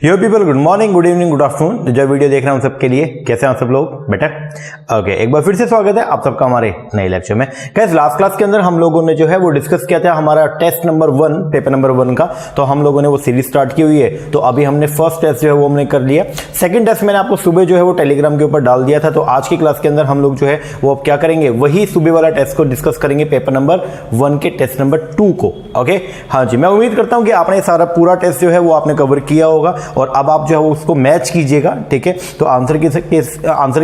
यो people, good morning, good evening, good afternoon. जो video देख रहे हैं हम सबके लिए, कैसे हैं आप सब लोग? बेटर ओके, एक बार फिर से स्वागत है आप सबका हमारे नए लेक्चर में। गाइस, लास्ट क्लास के अंदर हम लोगों ने जो है वो डिस्कस किया था हमारा टेस्ट नंबर 1, पेपर नंबर 1 का। तो हम लोगों ने वो सीरीज स्टार्ट की हुई है। तो अभी हमने फर्स्ट टेस्ट जो है वो हमने कर लिया। सेकंड टेस्ट मैंने आपको सुबह जो है वो टेलीग्राम के ऊपर डाल दिया था। तो आज की क्लास के अंदर हम लोग जो है वो अब क्या करेंगे, वही सुबह वाला टेस्ट को डिस्कस करेंगे, पेपर नंबर 1 के टेस्ट नंबर 2 को। ओके, हाँ जी, मैं उम्मीद करता हूं कि आपने सारा पूरा टेस्ट जो है वो आपने कवर किया होगा और अब आप जो है उसको मैच कीजिएगा। ठीक है, तो आंसर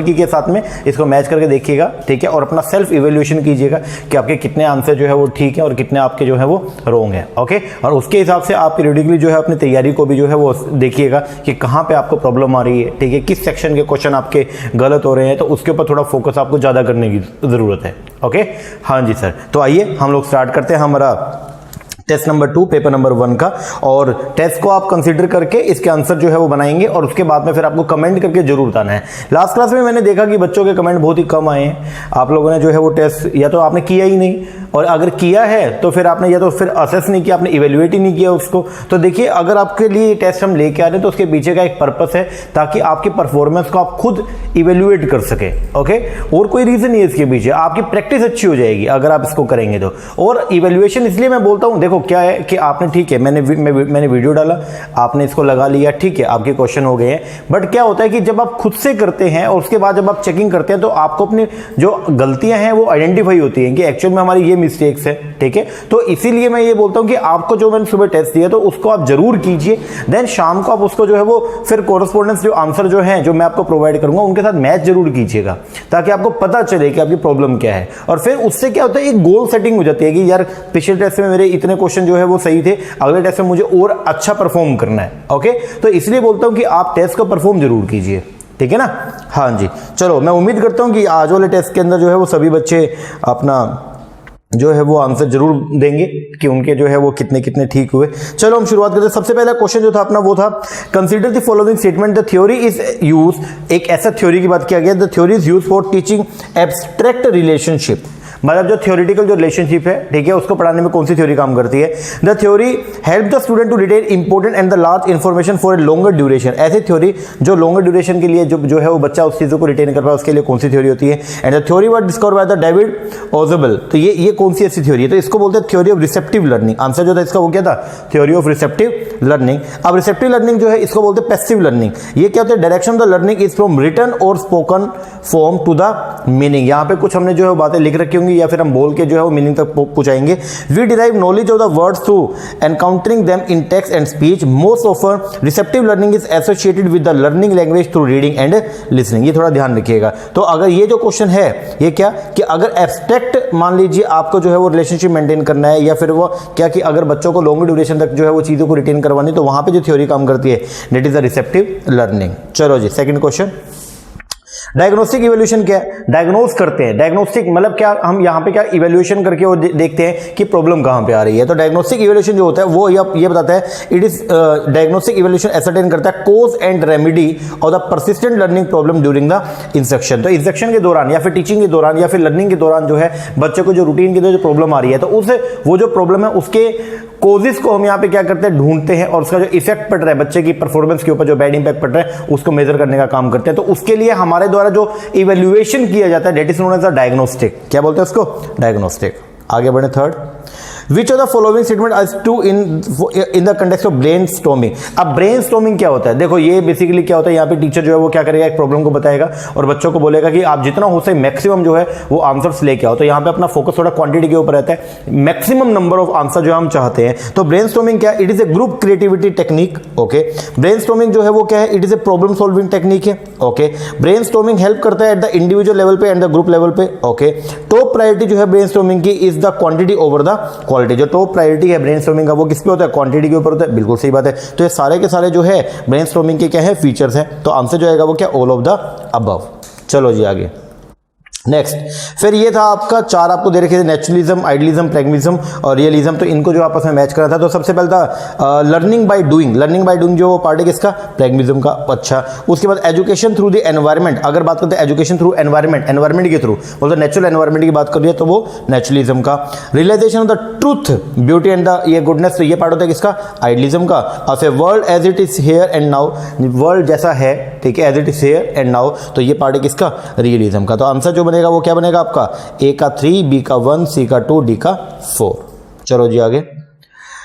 की के साथ में इसको मैच करके देखिएगा। ठीक है, और अपना सेल्फ इवेल्युएशन कीजिएगा कि आपके कितने आंसर जो है वो ठीक है और कितने आपके जो है वो रॉन्ग है। ओके, और उसके हिसाब से आप पीरियडिकली जो है अपनी तैयारी को भी जो है वो देखिएगा कि कहां पे आपको प्रॉब्लम आ रही है। ठीक है, किस सेक्शन के क्वेश्चन आपके गलत हो रहे हैं, तो उसके ऊपर थोड़ा फोकस आपको ज्यादा करने की जरूरत है। ओके, हाँ जी सर, तो आइए हम लोग स्टार्ट करते हैं हमारा टेस्ट नंबर 2 पेपर नंबर 1 का। और टेस्ट को आप कंसीडर करके इसके आंसर जो है वो बनाएंगे और उसके बाद में फिर आपको कमेंट करके जरूर बताना है। लास्ट क्लास में मैंने देखा कि बच्चों के कमेंट बहुत ही कम आए हैं। आप लोगों ने जो है वो टेस्ट या तो आपने किया ही नहीं, और अगर किया है तो फिर आपने या तो फिर असेस नहीं किया, आपने इवेल्युएट ही नहीं किया उसको। तो देखिए, अगर आपके लिए टेस्ट हम लेके आ रहे हैं तो उसके पीछे का एक पर्पस है, ताकि आपकी परफॉर्मेंस को आप खुद इवेल्युएट कर सके। ओके, और कोई रीजन नहीं है इसके पीछे, आपकी प्रैक्टिस अच्छी हो जाएगी अगर आप इसको करेंगे तो। और इवेल्युएशन इसलिए मैं बोलता हूं, देखो क्या है कि आपने, ठीक है, मैंने वीडियो डाला, आपने इसको लगा लिया, ठीक है, आपके क्वेश्चन हो गए हैं। बट क्या होता है कि जब आप खुद से करते हैं और उसके बाद जब आप चेकिंग करते हैं तो आपको अपनी जो गलतियां हैं वो आइडेंटिफाई होती हैं कि एक्चुअल में हमारी ये मिस्टेक्स है। ठीक है, तो इसीलिए मैं ये बोलता हूं कि आपको जो मैंने सुबह टेस्ट दिया तो उसको आप जरूर कीजिए। देन शाम को आप उसको जो है वो फिर कोरेस्पोंडेंस जो आंसर जो है जो मैं आपको प्रोवाइड करूंगा उनके साथ मैच जरूर कीजिएगा, ताकि आपको पता चले कि आपकी प्रॉब्लम क्या है। और फिर उससे क्या होता है, एक गोल सेटिंग हो जाती है कि यार पिछले टेस्ट में मेरे इतने क्वेश्चन जो है वो सही थे, अगले टेस्ट में मुझे और अच्छा परफॉर्म करना है। ओके, तो इसलिए बोलता हूं कि आप टेस्ट को परफॉर्म जरूर कीजिए। ठीक है ना? हाँ जी, चलो, मैं उम्मीद करता हूं कि आज वाले टेस्ट के अंदर जो है वो सभी बच्चे अपना जो है वो आंसर जरूर देंगे कि उनके जो है वो कितने कितने ठीक हुए। चलो हम शुरुआत करते हैं। सबसे पहला क्वेश्चन जो था अपना वो था, consider the following statement, the theory is use. एक ऐसा थ्योरी की बात किया गया, the theory is use for teaching abstract relationship. मतलब जो थ्योरेटिकल जो रिलेशनशिप है, ठीक है, उसको पढ़ाने में कौन सी थ्योरी काम करती है? The theory help the student to retain important and the large information for a longer duration. ऐसी थ्योरी जो लॉन्गर ड्यूरेशन के लिए जो है वो बच्चा उस चीजों को रिटेन कर पाए, उसके लिए कौन सी थ्योरी होती है? And the theory was discovered by the David Ausubel. तो ये कौन सी ऐसी थ्योरी है? तो इसको बोलते हैं theory of receptive learning. Answer जो था इसका वो क्या था? Theory of receptive learning. अब रिसेप्टिव लर्निंग जो है इसको बोलते हैं पैसिव लर्निंग। ये क्या होता है? Direction of the learning is from written और spoken form to the meaning. यहाँ पे कुछ हमने जो है बातें लिख रखी होंगी या फिर हम बोल के जो है वो मीनिंग तक पहुंचाएंगे। We derive knowledge of the words through encountering them in text and speech. Most often receptive learning is associated with the learning language through reading and listening. ये थोड़ा ध्यान रखिएगा। तो अगर ये जो क्वेश्चन है ये क्या कि अगर एब्स्ट्रैक्ट मान लीजिए आपको जो है वो रिलेशनशिप मेंटेन करना है, या फिर वो क्या कि अगर बच्चों को लॉन्ग ड्यूरेशन तक जो है वो चीजों को रिटेन करवानी, तो वहां पे जो थ्योरी काम करती है that is the receptive learning. चलो जी, सेकंड क्वेश्चन। डायग्नोस्टिक इवैल्यूएशन क्या है? डायग्नोज करते हैं। डायग्नोस्टिक मतलब क्या, हम यहाँ पे क्या इवैल्यूएशन करके और देखते हैं कि प्रॉब्लम कहाँ पे आ रही है। तो डायग्नोस्टिक इवैल्यूएशन जो होता है वो ये बताता है, it is diagnostic evaluation ascertain करता है cause and remedy of the persistent learning problem during the instruction. तो इंस्ट्रक्शन के दौरान या फिर टीचिंग के दौरान या फिर लर्निंग के दौरान जो है बच्चे को जो रूटीन की जो प्रॉब्लम आ रही है, तो वो जो प्रॉब्लम है उसके कोजिस को हम यहाँ पे क्या करते हैं, ढूंढते हैं, और उसका जो इफेक्ट पड़ रहा है बच्चे की परफॉर्मेंस के ऊपर, जो बैड इंपैक्ट पड़ रहा है, उसको मेजर करने का काम करते हैं। तो उसके लिए हमारे द्वारा जो इवैल्यूएशन किया जाता है that is known as the diagnostic. क्या बोलते हैं उसको? डायग्नोस्टिक। आगे बढ़े, third. Which of the following statement is true in the context of brainstorming? अब ब्रेनस्टॉर्मिंग क्या होता है? देखो, ये बेसिकली क्या होता है, यहाँ पे टीचर जो है वो क्या करेगा, एक प्रॉब्लम को बताएगा और बच्चों को बोलेगा कि आप जितना हो सके मैक्सिमम जो है वो आंसर्स लेके आओ। तो यहाँ पे अपना फोकस थोड़ा क्वांटिटी के ऊपर रहता है, मैक्सिमम नंबर ऑफ आंसर जो हम चाहते हैं। तो ब्रेनस्टॉर्मिंग क्या है? It is a group creativity technique. Okay, brainstorming जो है वो क्या है? It is a problem solving technique है। ओके, ब्रेनस्टॉर्मिंग हेल्प करता है एट द इंडिविजुअल लेवल पे एंड द ग्रुप लेवल पे। ओके, टॉप प्रायोरिटी जो है ब्रेनस्टॉर्मिंग की is the quantity over the quality. जो टॉप प्रायोरिटी है ब्रेनस्टॉर्मिंग का वो किस पे होता है? क्वांटिटी के ऊपर होता है। बिल्कुल सही बात है। तो ये सारे के सारे जो है ब्रेनस्टॉर्मिंग के क्या है? फीचर्स हैं। तो आंसर जो आएगा वो क्या? All of the above. चलो जी आगे। नेक्स्ट, फिर ये था आपका 4 आपको दे रखे थे, नेचुरलिज्म, आइडियलिज्म, प्रैग्मेटिज्म और रियलिज्म। तो इनको जो आपस में मैच करा था, तो सबसे पहले था learning by doing. Learning by doing जो पार्ट है किसका, प्रैग्मेटिज्म का। अच्छा, उसके बाद एजुकेशन थ्रू द एनवायरनमेंट। अगर बात करते हैं एजुकेशन थ्रू एनवायरनमेंट, एनवायरनमेंट के थ्रू बोलते नेचुरल एनवायरनमेंट की बात करिए तो वो नेचुरलिज्म का। Realisation of the truth, beauty and the ये गुडनेस, तो ये पार्ट होता है किसका, आइडियलिज्म का। और फिर world as it is here and now, world जैसा है, ठीक है, as it is here and now, तो ये पार्ट है किसका, रियलिज्म का। तो आंसर जो बनेगा वो क्या बनेगा आपका, ए का 3, बी का 1, सी का 2, डी का 4। चलो जी आगे।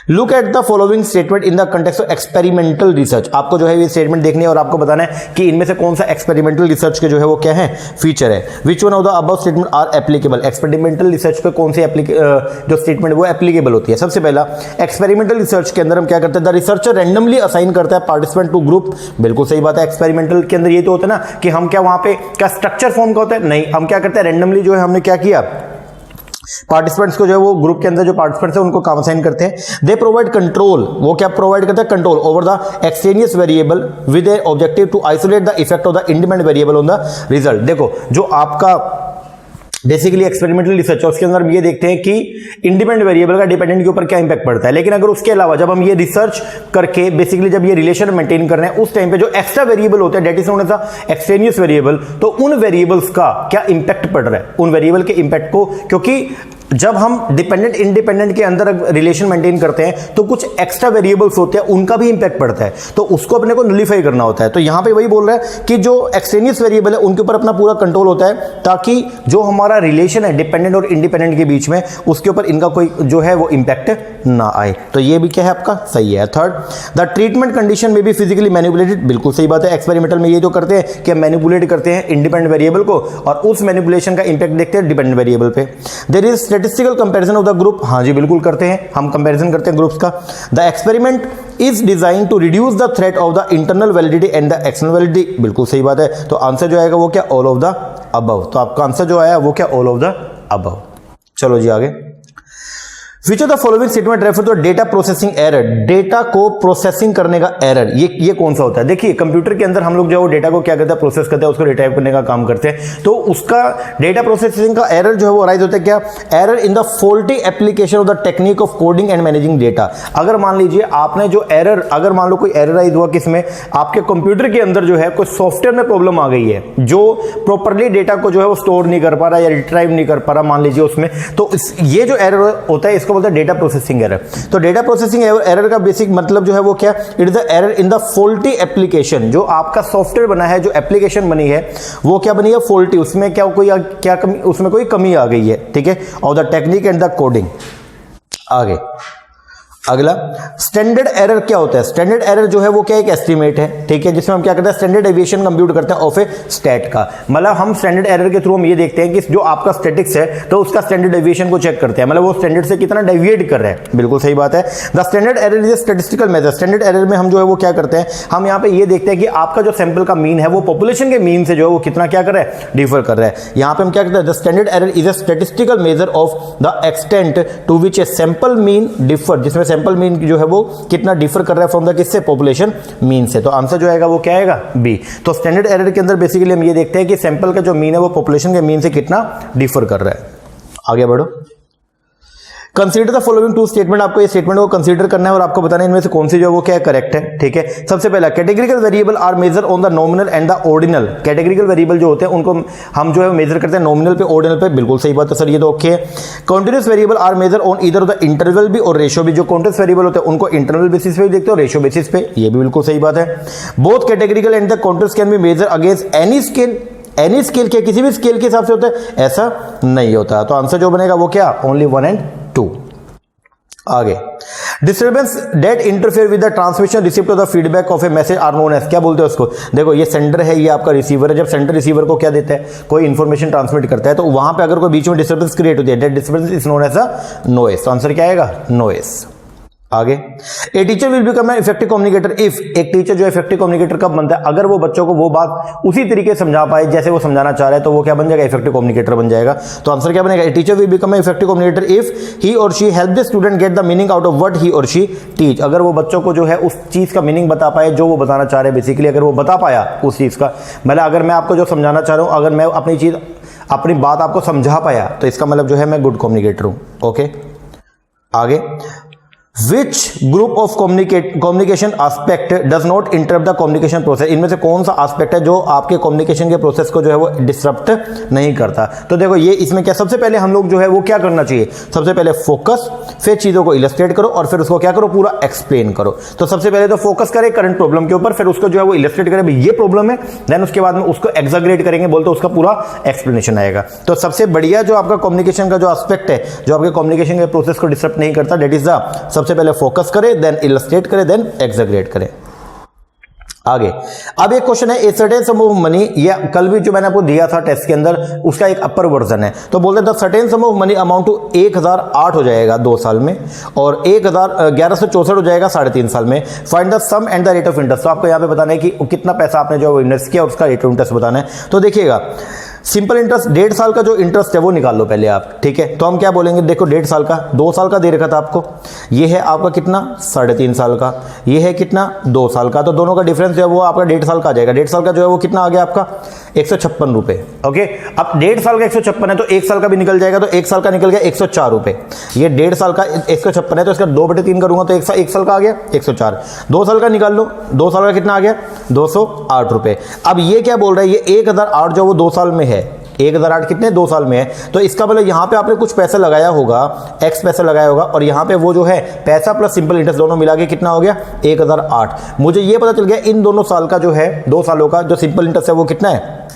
Look at the following statement in the context of experimental research. आपको जो है ये स्टेटमेंट देखनी है और आपको बताना है कि इनमें से कौन सा एक्सपेरिमेंटल रिसर्च के जो है वो क्या है, फीचर है। Which one of the above statement are applicable. Experimental research पे कौन सी जो स्टेटमेंट वो एप्लीकेबल होती है। सबसे पहला, एक्सपेरिमेंटल रिसर्च के अंदर हम क्या करते हैं, द रिसर्चर रैंडमली असाइन करता है पार्टिसिपेंट टू ग्रुप। बिल्कुल सही बात है। एक्सपेरिमेंटल के अंदर ये तो होता है ना कि हम क्या वहां पे क्या स्ट्रक्चर फॉर्म का होता है, नहीं, हम क्या करते हैं, रैंडमली जो है हमने क्या किया, पार्टिसिपेंट्स को जो है वो ग्रुप के अंदर जो पार्टिसिपेंट्स है उनको काम असाइन करते हैं। दे प्रोवाइड कंट्रोल, वो क्या प्रोवाइड करते हैं, control over the extraneous variable with a objective to isolate the effect of the independent variable on the result. देखो जो आपका बेसिकली एक्सपेरिमेंटल रिसर्च, उसके अंदर हम ये देखते हैं कि इंडिपेंडेंट वेरिएबल का डिपेंडेंट के ऊपर क्या इंपैक्ट पड़ता है। लेकिन अगर उसके अलावा जब हम ये रिसर्च करके बेसिकली जब ये रिलेशन मेंटेन कर रहे हैं, उस टाइम पे जो एक्स्ट्रा वेरिएबल होते हैं, that is known as extraneous variable, तो उन वेरिएबल्स का क्या इंपैक्ट पड़ रहा है, उन वेरिएबल के इंपैक्ट को, क्योंकि जब हम डिपेंडेंट इंडिपेंडेंट के अंदर रिलेशन मेंटेन करते हैं तो कुछ एक्स्ट्रा वेरिएबल्स होते हैं, उनका भी इंपैक्ट पड़ता है, तो उसको अपने को नलिफाई करना होता है। तो यहां पे वही बोल रहा है कि जो एक्सटेनियस वेरिएबल है उनके ऊपर अपना पूरा कंट्रोल होता है, ताकि जो हमारा रिलेशन है डिपेंडेंट और इंडिपेंडेंट के बीच में, उसके ऊपर इनका कोई जो है वो इंपैक्ट ना आए। तो ये भी क्या है आपका, सही है। थर्ड, द ट्रीटमेंट कंडीशन में भी फिजिकली मैनिपुलेटेड। बिल्कुल सही बात है। एक्सपेरिमेंटल में ये जो करते हैं कि मैनिपुलेट करते हैं इंडिपेंडेंट वेरिएबल को और उस मैनिपुलेशन का इंपैक्ट देखते हैं डिपेंडेंट वेरिएबल पे। There is statistical comparison of the group. हाँ जी बिल्कुल करते हैं, हम कंपैरिजन करते हैं ग्रुप्स का। The experiment is design to reduce the threat of the internal validity and the external validity. बिल्कुल सही बात है। तो आंसर जो आएगा वो क्या, ऑल ऑफ द अबव। तो आपका आंसर जो आया वो क्या, ऑल ऑफ द अबव। चलो जी आगे। Which of the following statement refer to data processing error. Data को प्रोसेसिंग करने का एरर, ये कौन सा होता है। देखिए कंप्यूटर के अंदर हम लोग जो है वो डेटा को क्या करते हैं, प्रोसेस करते हैं, उसको रिटाइप करने का काम करते हैं। तो उसका डेटा प्रोसेसिंग का एरर जो है वो राइज होता है क्या, error in the faulty application of the technique of coding and managing data. अगर मान लीजिए आपने जो एरर, अगर मान लो कोई एरर राइज हुआ किसमें, आपके कंप्यूटर के अंदर जो है कोई सॉफ्टवेयर में प्रॉब्लम आ गई है, जो प्रॉपरली डेटा को जो है वो स्टोर नहीं कर पा रहा या रिट्राइव नहीं कर पा रहा, मान लीजिए उसमें, तो ये जो एरर होता है इसको बोलते हैं डेटा प्रोसेसिंग एरर। तो डेटा प्रोसेसिंग एरर का बेसिक मतलब जो है वो क्या, it is the error in the faulty application. जो आपका सॉफ्टवेयर बना है, जो एप्लीकेशन बनी है वो क्या बनी है, फॉल्टी, उसमें क्या कमी, उसमें कोई कमी आ गई है, ठीक है, of the technique and the coding. आगे अगला, स्टैंडर्ड एरर क्या होता है। स्टैंडर्ड एरर जो है वो क्या, एक एस्टीमेट है, ठीक है, जिसमें हम क्या करते हैं, स्टैंडर्ड डेविएशन कंप्यूट करते हैं ऑफ ए स्टैट का। मतलब हम स्टैंडर्ड एरर के थ्रू हम ये देखते हैं कि जो आपका स्टैटिक्स है तो उसका स्टैंडर्ड डेविएशन को चेक करते हैं, मतलब वो स्टैंडर्ड से कितना डेविएट कर रहा है। बिल्कुल सही बात है। The standard error is a statistical measure. Standard error में हम जो है वो क्या करते हैं, हम यहाँ पे ये देखते हैं कि आपका जो सैंपल का मीन है वो पॉपुलेशन के मीन से जो है वो कितना क्या कर रहा है, डिफर कर रहा है। यहाँ पे हम क्या करते हैं, the standard error is a statistical measure of the extent to which a sample mean differ, जिसमें सैंपल मीन जो है वो कितना डिफर कर रहा है फ्रॉम द किससे, पॉपुलेशन मीन से। तो आंसर जो आएगा वो क्या आएगा, बी। तो स्टैंडर्ड एरर के अंदर बेसिकली हम ये देखते हैं कि सैंपल का जो मीन है वो पॉपुलेशन के मीन से कितना डिफर कर रहा है। आगे बढ़ो। Consider the following two statement. आपको ये स्टेटमेंट को कंसीडर करना है और आपको बताना है इनमें से कौन सी जो है वो क्या करेक्ट है, ठीक है। सबसे पहला, categorical variable are measure on the nominal and the ordinal. Categorical variable जो होते हैं उनको हम जो है मेजर करते हैं नॉमिनल पे, ऑर्डिनल पे। बिल्कुल सही बात है सर, ये तो ओके है। Continuous variable are measure on either the interval भी और रेशियो भी। जो कॉन्टिन्यूस वेरिएबल होते हैं उनको इंटरवल बेसिस पे भी देखते हो, रेशियो बेसिस पे, ये भी बिल्कुल सही बात है। Both categorical and the continuous can be measure against any scale. Any scale के, किसी भी स्केल के हिसाब से होता है, ऐसा नहीं होता। तो आंसर जो बनेगा वो क्या, ओनली 1 and 2। आगे, disturbance that interfere with the transmission receipt of the feedback of a message are known as. क्या बोलते हैं उसको, देखो ये सेंडर है, ये आपका रिसीवर है। जब सेंडर रिसीवर को क्या देता है, कोई इंफॉर्मेशन ट्रांसमिट करता है, तो वहां पे अगर कोई बीच में डिस्टर्बेंस क्रिएट होती है, that disturbance is known as a noise. तो आंसर क्या आएगा, नॉइस। आगे, a teacher will become an effective communicator if, एक टीचर जो इफेक्टिव कम्युनिकेटर कब बनता है, अगर वो बच्चों को वो बात उसी तरीके से समझा पाए जैसे वो समझाना चाह रहा है, तो वो क्या बन जाएगा, इफेक्टिव कम्युनिकेटर बन जाएगा। तो आंसर क्या बनेगा, a teacher will become an effective communicator if he और she help the student get the meaning out of what he और शी टीच, अगर वो बच्चों को जो है उस चीज का मीनिंग बता पाए जो वो बताना चाह रहे हैं, बेसिकली अगर वो बता पाया उस चीज का, मतलब अगर मैं आपको जो समझाना चाह रहा हूं, अगर मैं अपनी बात आपको समझा पाया, तो इसका मतलब जो है मैं गुड कम्युनिकेटर हूं। ओके, आगे, Which group of communication aspect does not interrupt the communication process, इनमें से कौन सा एस्पेक्ट है जो आपके कम्युनिकेशन के प्रोसेस को जो है वो डिस्टर्ब नहीं करता। तो देखो ये इसमें क्या, सबसे पहले हम लोग जो है वो क्या करना चाहिए, सबसे पहले फोकस, फिर चीज़ों को इलस्ट्रेट करो और फिर उसको क्या करो, पूरा एक्सप्लेन करो। तो सबसे पहले तो फोकस करें करंट प्रॉब्लम के ऊपर, फिर उसको जो है वो इलस्ट्रेट करें, भाई ये प्रॉब्लम है, देन उसके बाद में उसको एक्साग्रेट करेंगे, बोलते उसका पूरा एक्सप्लेनेशन आएगा। तो सबसे बढ़िया जो आपका कम्युनिकेशन का जो एस्पेक्ट है, जो आपके कम्युनिकेशन के प्रोसेस को डिस्टर्ब नहीं करता, दैट इज द, सबसे पहले फोकस करें, देन इलस्ट्रेट करें, देन एक्साग्रेट करें। आगे, अब एक क्वेश्चन है, a certain sum of money, ये कल भी जो मैंने आपको दिया था टेस्ट के अंदर, उसका एक अपर वर्जन है। तो बोलते हैं the certain sum of money amount to 1008 हो जाएगा 2 साल में, और 1164 हो जाएगा 3.5 साल में। Find the sum and the rate of interest, तो आपको यहाँ पे बताना है कि कितना पैसा आपने जो इन्वेस्ट किया और उसका रेट ऑफ इंटरेस्ट बताना है। तो देखिएगा, सिंपल इंटरेस्ट 1.5 साल का जो इंटरेस्ट है वो निकाल लो पहले आप, ठीक है। तो हम क्या बोलेंगे, देखो 1.5 साल का, 2 साल का दे रखा था आपको, ये है आपका कितना 3.5 साल का, ये है कितना 2 साल का, तो दोनों का डिफरेंस जो है वो आपका 1.5 साल का आ जाएगा। 1.5 साल का जो है वो कितना आ गया आपका 156 रुपए। ओके, अब 1.5 साल का 156 है तो 1 साल का भी निकल जाएगा, तो 1 साल का निकल गया 104 रुपए। ये 1.5 साल का 156 है तो इसका 2/3 करूंगा तो 1 साल का आ गया 104। 2 साल का निकाल लो, 2 साल का कितना आ गया 208 रुपए। अब ये क्या बोल रहा है, ये 1008 जो वो 2 साल में है, 1008 कितने 2 साल में है, तो इसका मतलब यहां पे आपने कुछ पैसा लगाया होगा, x पैसा लगाया होगा, और यहां पे वो जो है पैसा प्लस सिंपल इंटरेस्ट दोनों मिला के कितना हो गया 1008। मुझे ये पता चल गया इन दोनों साल का जो है 2 सालों का जो सिंपल इंटरेस्ट है वो कितना है,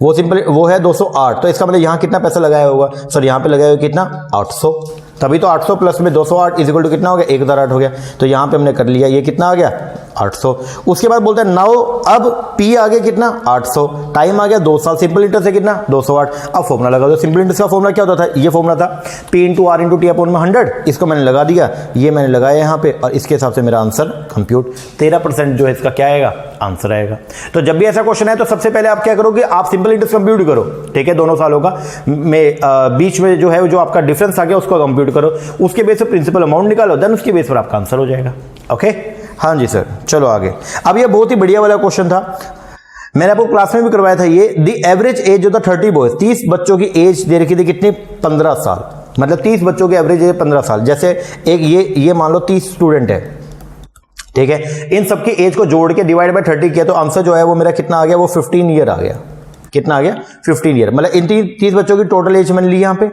वो है 208। तो इसका मतलब यहां कितना पैसा लगाया होगा, सर यहां पे लगाया होगा कितना 800, तभी तो 800 प्लस में 208 इज इक्वल टू कितना हो गया 1008 हो गया। तो यहां पे हमने कर लिया, ये कितना आ गया 800। उसके बाद बोलते हैं नाउ, अब पी आ गया कितना 800, टाइम आ गया 2 साल, सिंपल इंटरेस्ट है कितना 208। अब फॉर्मुला लगा दो, सिंपल इंटरेस्ट का फॉर्मुला क्या होता था, ये फॉर्मुला था P into R into T upon में 100, इसको मैंने लगा दिया, ये मैंने लगाया यहाँ पे, और इसके हिसाब से मेरा आंसर कंप्यूट 13% जो है इसका क्या आएगा आंसर आएगा। तो जब भी ऐसा क्वेश्चन है तो सबसे पहले आप क्या करोगे, आप सिंपल इंटरेस्ट कंप्यूट करो, ठीक है, दोनों सालों का में बीच में जो है जो आपका डिफरेंस आ गया उसको कंप्यूट करो, उसके बेस पर प्रिंसिपल अमाउंट निकालो, देन उसके बेस पर आपका आंसर हो जाएगा। ओके, हाँ जी सर, चलो आगे। अब ये बहुत ही बढ़िया वाला क्वेश्चन था, मैंने आपको क्लास में भी करवाया था ये। द एवरेज एज जो था 30 बॉयज, 30 बच्चों की एज दे रखी थी कितनी 15 साल, मतलब 30 बच्चों की एवरेज एज 15 साल। जैसे एक ये मान लो 30 स्टूडेंट है, ठीक है, इन सबकी एज को जोड़ के डिवाइड बाय 30 किया तो आंसर जो है वो मेरा कितना आ गया, वो 15 ईयर आ गया। कितना आ गया 15 ईयर, मतलब इन 30 बच्चों की टोटल एज मैंने ली यहाँ पे,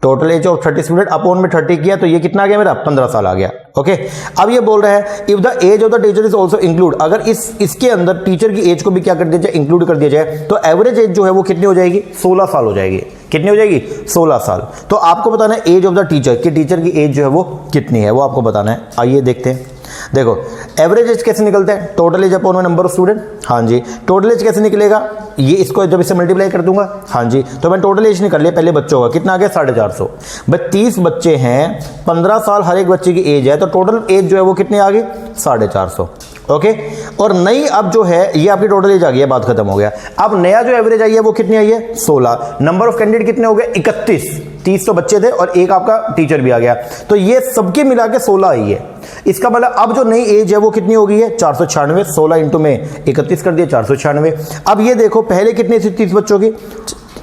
total age of 30 student upon में 30 किया तो ये कितना आ गया मेरा 15 साल आ गया। ओके, अब ये बोल रहा है if the age of the teacher is also include, अगर इसके अंदर टीचर की एज को भी क्या कर दिया जाए, इंक्लूड कर दिया जाए, तो एवरेज एज जो है वो कितनी हो जाएगी 16 साल हो जाएगी। कितनी हो जाएगी 16 साल। तो आपको बताना है एज ऑफ द टीचर कि टीचर की एज जो है वो कितनी है, वो आपको बताना है। आइए देखते हैं, देखो एवरेज एज कैसे निकलता है, टोटल एज अपॉन में नंबर ऑफ स्टूडेंट। हाँ जी, टोटल एज कैसे निकलेगा, ये इसको जब इससे मल्टीप्लाई कर दूंगा, हाँ जी, तो मैं टोटल एज निकल लिया पहले बच्चों का, कितना आ गया 450। बट 30 बच्चे हैं, 15 साल हर एक बच्चे की एज है, तो टोटल एज जो है वो कितनी आ गई 450। ओके, और नई अब जो है ये आपकी टोटल एज आ गई है, बात खत्म हो गया। अब नया जो एवरेज आई है वो कितनी आई है 16। नंबर ऑफ कैंडिडेट कितने हो गए 31, 30 तो बच्चे थे और एक आपका टीचर भी आ गया, तो ये सबके मिला के 16 आई है। इसका मतलब अब जो नई एज है वो कितनी हो गई है 496, 16 इंटू में 31 कर दिया 496। अब ये देखो पहले कितनी थी 30 बच्चों की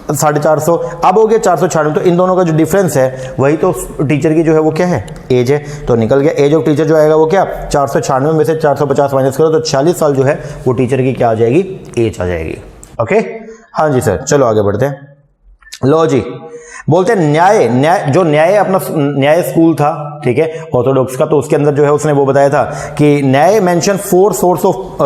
450, अब हो गया 496, तो इन दोनों का जो डिफरेंस है वही तो टीचर की जो है वो क्या है एज है, तो निकल गया एज ऑफ टीचर जो आएगा वो क्या 496 में से 450 माइनस करो तो 46 साल जो है वो टीचर की क्या आ जाएगी एज आ जाएगी। ओके, हाँ जी सर, चलो आगे बढ़ते हैं। लो जी, बोलते हैं न्याय जो न्याय अपना न्याय स्कूल था, ठीक है, ऑर्थोडॉक्स का, तो उसके अंदर जो है उसने वो बताया था कि न्याय मेंशन 4 सोर्स ऑफ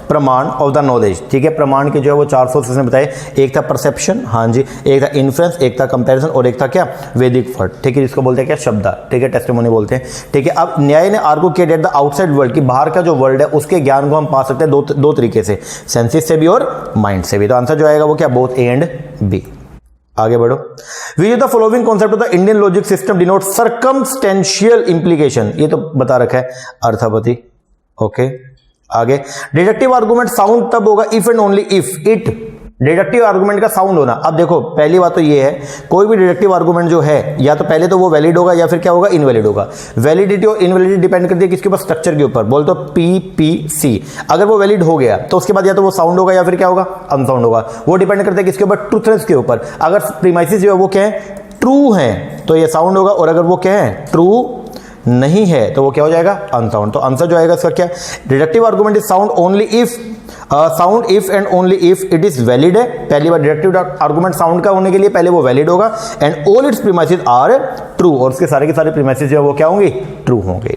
प्रमाण ऑफ द नॉलेज, ठीक है, प्रमाण के जो है वो 4 सोर्स उसने बताए। एक था परसेप्शन, हाँ जी, एक था इन्फ्लुएंस, एक था कंपैरिजन और एक था क्या वैदिक वर्ड, ठीक है, जिसको बोलते हैं क्या शब्द, ठीक है, टेस्टिमोनी बोलते हैं, ठीक है। अब न्याय ने आर्गू किया दैट द आउटसाइड वर्ल्ड की बाहर का जो वर्ल्ड है उसके ज्ञान को हम पा सकते हैं दो तरीके से, सेंसेस से भी और माइंड से भी। तो आंसर जो आएगा वो क्या बोथ ए एंड बी। आगे बढ़ो। Which of the following concept of the Indian logic system denote circumstantial implication, ये तो बता रखा है अर्थापति। ओके आगे, डिडक्टिव आर्गुमेंट साउंड तब होगा if and only if it, deductive argument का साउंड होना। अब देखो पहली बात तो ये है, कोई भी डिडक्टिव आर्गुमेंट जो है या तो पहले तो वो वैलिड होगा या फिर क्या होगा, इनवैलिड होगा। वैलिडिटी और इनवैलिडिटी डिपेंड करती है किसके ऊपर, स्ट्रक्चर के ऊपर। बोल तो PPC, अगर वो वैलिड हो गया तो उसके बाद या तो वो साउंड होगा या फिर क्या होगा, अनसाउंड होगा। वो डिपेंड करता है किसके ऊपर, ट्रूथनेस के ऊपर। अगर प्रीमाइसिस जो है वो क्या है, ट्रू है तो ये साउंड होगा, और अगर वो क्या है, ट्रू नहीं है तो वो क्या हो जाएगा, अनसाउंड। तो आंसर जो आएगा इसका क्या, deductive argument is sound only if, sound if and only if it is valid है। पहली बार डिडक्टिव आर्गुमेंट साउंड का होने के लिए पहले वो वैलिड होगा, and all its premises are true, और उसके सारे के सारे प्रीमाइसेस जो है वो क्या होंगे, ट्रू होंगे।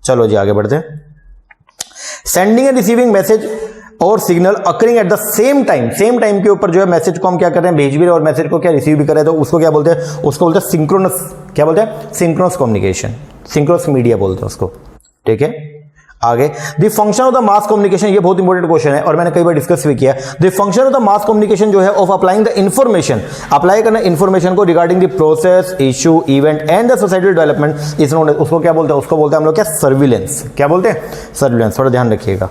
चलो जी आगे बढ़ते हैं। सेंडिंग एंड रिसीविंग मैसेज और signal occurring at the same time, same time के ऊपर जो है मैसेज को हम क्या कर रहे हैं, भेज भी रहे और मैसेज को क्या रिसीव भी कर रहे हैं, तो उसको क्या बोलते हैं, उसको बोलते हैं सिंक्रोनस, क्या बोलते हैं, सिंक्रोनस कम्युनिकेशन, सिंक्रोनस मीडिया बोलते हैं उसको। ठीक है आगे, the function of the mass communication, ये बहुत इंपॉर्टेंट क्वेश्चन है और मैंने कई बार डिस्कस भी किया। The function of the mass communication जो है of applying the information, apply करना इंफॉर्मेशन को regarding the process, issue, event and the societal development is known, उसको क्या बोलते हैं, उसको बोलते हैं हम लोग क्या, सर्विलेंस। क्या बोलते हैं, सर्विलेंस। थोड़ा ध्यान रखिएगा।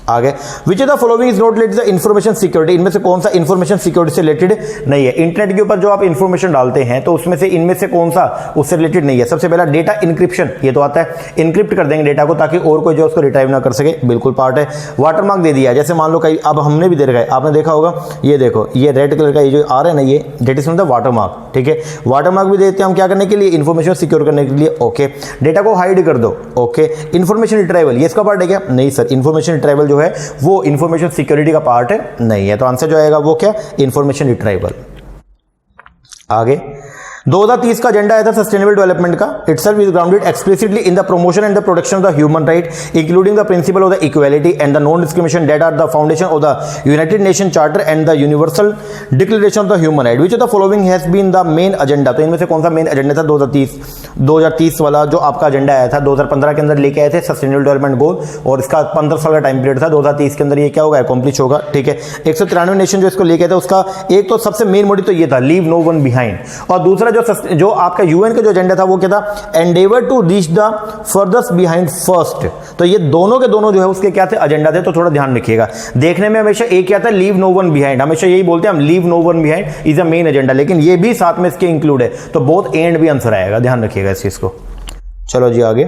आगे, which of the following is not related to information security, इनमें से कौन सा इंफॉर्मेशन सिक्योरिटी से रिलेटेड नहीं है। इंटरनेट के ऊपर जो आप इंफॉर्मेशन डालते हैं तो उसमें से इनमें से कौन सा उससे रिलेटेड नहीं है। सबसे पहला डेटा इंक्रिप्शन, ये तो आता है, इंक्रिप्ट कर देंगे डेटा को ताकि और कोई जो उसको रिट्राइव ना कर सके, बिल्कुल पार्ट है। वाटरमार्क दे दिया, जैसे मान लो कहीं, अब हमने भी दे रखा है, आपने देखा होगा, ये देखो ये रेड कलर का ये जो आ रहा है ना, ये डेट इज मतलब वाटरमार्क। ठीक है, वाटरमार्क भी देते हैं हम क्या करने के लिए, इंफॉर्मेशन सिक्योर करने के लिए। ओके, डेटा को हाइड कर दो। ओके, इंफॉर्मेशन रिट्राइवल, ये इसका पार्ट है क्या, नहीं सर, इंफॉर्मेशन रिट्राइवल जो है वो इंफॉर्मेशन सिक्योरिटी का पार्ट नहीं है। तो आंसर जो आएगा वो क्या, इंफॉर्मेशन रिट्राइवल। आगे, 2030 का एजेंडा आया था सस्टेनेबल डेवलपमेंट का, itself is grounded explicitly in the promotion and the protection of the human right including the principle of the equality and the non discrimination that are the foundation of the United Nation charter and the universal declaration of the human right. Which of the following has been the main agenda, तो इनमें से कौन सा main agenda था 2030 वाला जो आपका agenda आया था, 2015 के अंदर लेके आए थे सस्टेनेबल डेवलपमेंट गोल, और इसका 15 साल का टाइम पीरियड था। 2030 के अंदर ये क्या होगा, अकॉम्प्लिश होगा। ठीक है, 193 नेशन जो इसको लेके आए थे, उसका एक तो सबसे मेन मोटिव तो ये था, लीव नो वन बिहाइंड, और दूसरा जो आपका यूएन का जो एजेंडा था वो क्या था, endeavour to reach the furthest behind first. तो ये दोनों के दोनों जो है उसके क्या थे, एजेंडा थे। तो थोड़ा ध्यान रखिएगा, देखने में हमेशा एक क्या था, लीव नो वन बिहाइंड, हमेशा यही बोलते हैं हम, leave no one behind is a main agenda, लेकिन ये भी साथ में इसके इंक्लूड है, तो बोथ एंड भी आंसर आएगा, ध्यान रखिएगा इस चीज को। चलो जी आगे,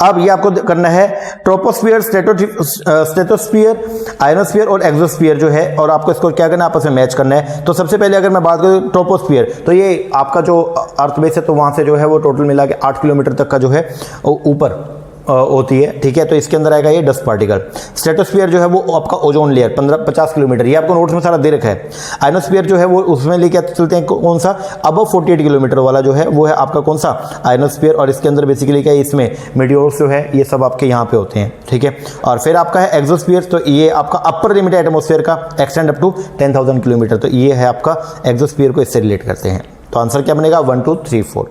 अब ये आपको करना है ट्रोपोस्फीयर, स्ट्रेटोस्फीयर, आयनोस्फीयर और एक्सोस्फीयर जो है, और आपको इसको क्या करना है, आपस में मैच करना है। तो सबसे पहले अगर मैं बात करूं ट्रोपोस्फीयर, तो ये आपका जो अर्थ बेस है, तो वहां से जो है वो टोटल मिला के 8 किलोमीटर तक का जो है ऊपर होती है। ठीक है, तो इसके अंदर आएगा ये डस्ट पार्टिकल। स्ट्रेटोस्फीयर जो है वो आपका ओजोन लेयर 50 किलोमीटर, ये आपको नोट्स में सारा दे रखा है। आयनोस्फीयर जो है वो उसमें लेके चलते हैं कौन सा, अबव 48 किलोमीटर वाला जो है वो है आपका कौन सा, आयनोस्फीयर, और इसके अंदर बेसिकली क्या है, इसमें मीटियोर्स जो है ये सब आपके यहाँ पे होते हैं। ठीक है, और फिर आपका है एक्सोस्फीयर, तो ये आपका अपर लिमिट है एटमोस्फीयर का, एक्सटेंड अप टू 10,000 किलोमीटर, तो ये है आपका एक्सोस्फीयर को इससे रिलेट करते हैं। तो आंसर क्या बनेगा, 1 2 3 4।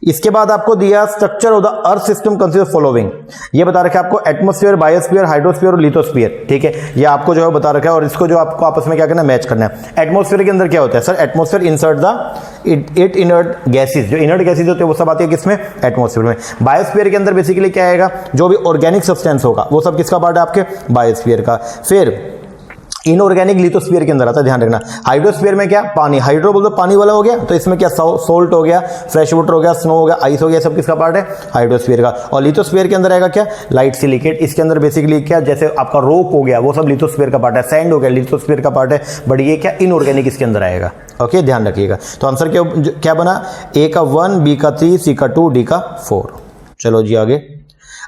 इसके बाद आपको दिया structure of the earth system consider following, ये बता रखा है आपको एटमॉस्फेयर, बायोस्फीयर, हाइड्रोस्फीयर और लिथोस्फीयर। ठीक है, ये आपको जो है बता रखा है, और इसको जो आपको आपस में क्या करना है, मैच करना है। एटमॉस्फेयर के अंदर क्या होता है sir, atmosphere insert the it inert gases, जो इनर्ट गैसेस होते हैं वो सब आती है किसमें, एटमॉस्फेयर में। बायोस्फीयर के अंदर बेसिकली क्या आएगा, जो भी ऑर्गेनिक सब्सटेंस होगा वो सब किसका पार्ट है, आपके बायोस्फीयर का। फिर इनऑर्गेनिक लिथोस्फीयर के अंदर आता है, ध्यान रखना। हाइड्रोस्फीयर में क्या, पानी, हाइड्रो बोल दो पानी वाला हो गया, तो इसमें क्या सोल्ट हो गया, फ्रेश वाटर हो गया, स्नो हो गया, आइस हो गया, सब किसका पार्ट है, हाइड्रोस्फीयर का। और लिथोस्फीयर के अंदर आएगा क्या, लाइट सिलिकेट, इसके अंदर बेसिकली क्या, जैसे आपका रोप हो गया वो सब लिथोस्फीयर का पार्ट है, सैंड हो गया लिथोस्फीयर का पार्ट है, बट ये क्या इनऑर्गेनिक इसके अंदर आएगा। ओके, ध्यान रखिएगा। तो आंसर क्या बना, ए का 1, बी का 3, सी का 2, डी का 4। चलो जी आगे,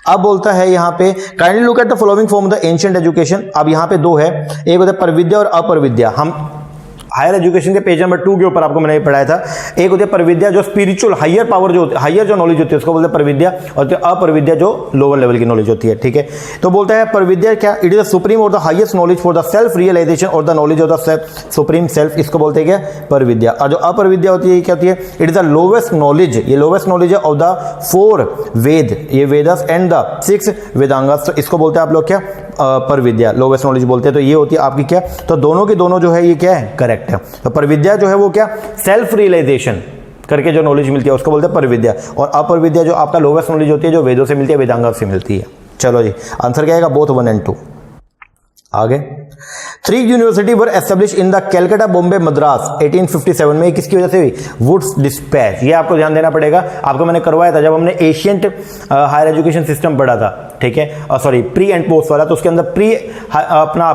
अब बोलता है यहाँ पे kindly look at the following form of the ancient education. अब यहाँ पे दो है, एक होता है परविद्या और अपरविद्या। हम हायर एजुकेशन के पेज नंबर 2 के ऊपर आपको मैंने पढ़ाया था, एक होती है परविद्या जो स्पिरिचुअल हायर पावर जो होती है, हायर जो नॉलेज होती है उसको बोलते हैं परविद्या, और अपरविद्या जो लोअर लेवल की नॉलेज होती है। ठीक है, तो बोलता है परविद्या क्या, इट इज द सुप्रीम और the highest knowledge for the self realisation और the knowledge of the supreme self, इसको बोलते हैं क्या, परविद्या। और जो अपरविद्या होती है क्या होती है, it is the lowest knowledge, ये लोवेस्ट नॉलेज है ऑफ द 4 वेद, ये वेदस एंड द 6 वेदांगस, तो इसको बोलते हैं आप लोग क्या, पर विद्या लोवेस्ट नॉलेज बोलते हैं, तो ये होती है आपकी क्या, तो दोनों की दोनों जो है ये क्या है, करेक्ट है। तो पर विद्या जो है वो क्या, सेल्फ रियलाइजेशन करके जो नॉलेज मिलती है उसको बोलते हैं पर विद्या, और अपर विद्या जो आपका लोवेस्ट नॉलेज होती है जो वेदों से मिलती है, वेदांगा से मिलती है। चलो जी, आंसर क्या आएगा, बोथ 1 and 2। आगे, 3 university were establish in the Calcutta Bombay Madras 1857 में, किसकी वजह से हुई, वुड्स डिस्पैच। ये आपको ध्यान देना पड़ेगा, आपको मैंने करवाया था जब हमने एशियंट हायर एजुकेशन सिस्टम पढ़ा था, ठीक है, सॉरी प्री एंड पोस्ट वाला, तो उसके अंदर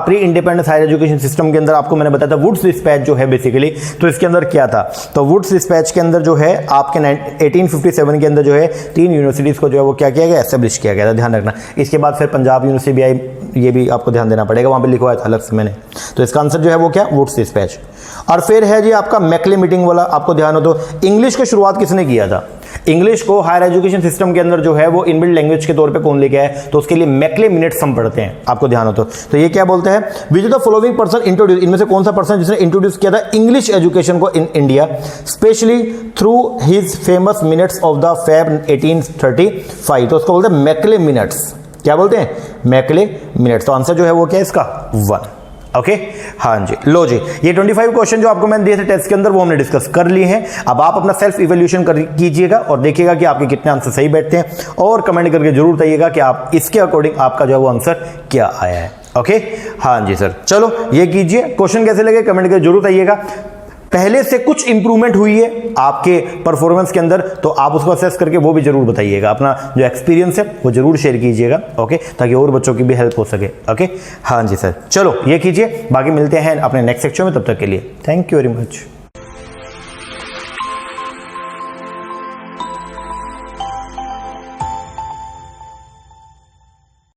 pre independence higher education system के अंदर आपको मैंने बताया था वुड्स डिस्पैच जो है बेसिकली, तो इसके अंदर क्या था, तो वुड्स डिस्पैच के अंदर जो है आपके 1857 के अंदर जो है 3 यूनिवर्सिटीज को जो है वो क्या किया गया, एस्टेब्लिश किया गया था, ध्यान रखना। इसके बाद फिर पंजाब यूनिवर्सिटी भी आई, ये भी आपको ध्यान देना पड़ेगा, वहां पे लिखवाया था अलग से मैंने। तो इसका आंसर जो है वो क्या, वुड्स डिस्पैच। और फिर है जी आपका मैकले मीटिंग वाला, आपको ध्यान हो तो इंग्लिश की शुरुआत किसने किया था, इंग्लिश को हायर एजुकेशन सिस्टम के अंदर जो है वो इनबिल्ट लैंग्वेज के तौर पे कौन लेके आए, तो उसके लिए मैकले मिनट्स हम पढ़ते हैं, आपको ध्यान हो तो ये क्या बोलते हैं, which the following person introduce, इनमें से कौन सा पर्सन जिसने इंट्रोड्यूस किया था इंग्लिश एजुकेशन को in India, specially through his famous minutes of the Feb 1835, तो उसको बोलते हैं मैकले मिनट्स, क्या बोलते हैं, मैकले मिनट्स। तो आंसर जो है वो क्या है इसका, 1। ओके, हाँ जी, लो जी, ये 25 क्वेश्चन जो आपको मैंने दिए थे टेस्ट के अंदर वो हमने डिस्कस कर लिए हैं। अब आप अपना सेल्फ इवैल्यूएशन कीजिएगा और देखिएगा कि आपके कितने आंसर सही बैठते हैं, और कमेंट करके जरूर बताइएगा कि आप इसके अकॉर्डिंग आपका जो है वो आंसर क्या आया है। ओके, हाँ जी सर, चलो ये कीजिए, क्वेश्चन कैसे लगे कमेंट करके जरूर बताइएगा। पहले से कुछ इंप्रूवमेंट हुई है आपके परफॉर्मेंस के अंदर, तो आप उसको असेस करके वो भी जरूर बताइएगा, अपना जो एक्सपीरियंस है वो जरूर शेयर कीजिएगा, ओके, ताकि और बच्चों की भी हेल्प हो सके। ओके, हाँ जी सर, चलो ये कीजिए, बाकी मिलते हैं अपने नेक्स्ट सेक्शन में, तब तक के लिए थैंक यू वेरी मच।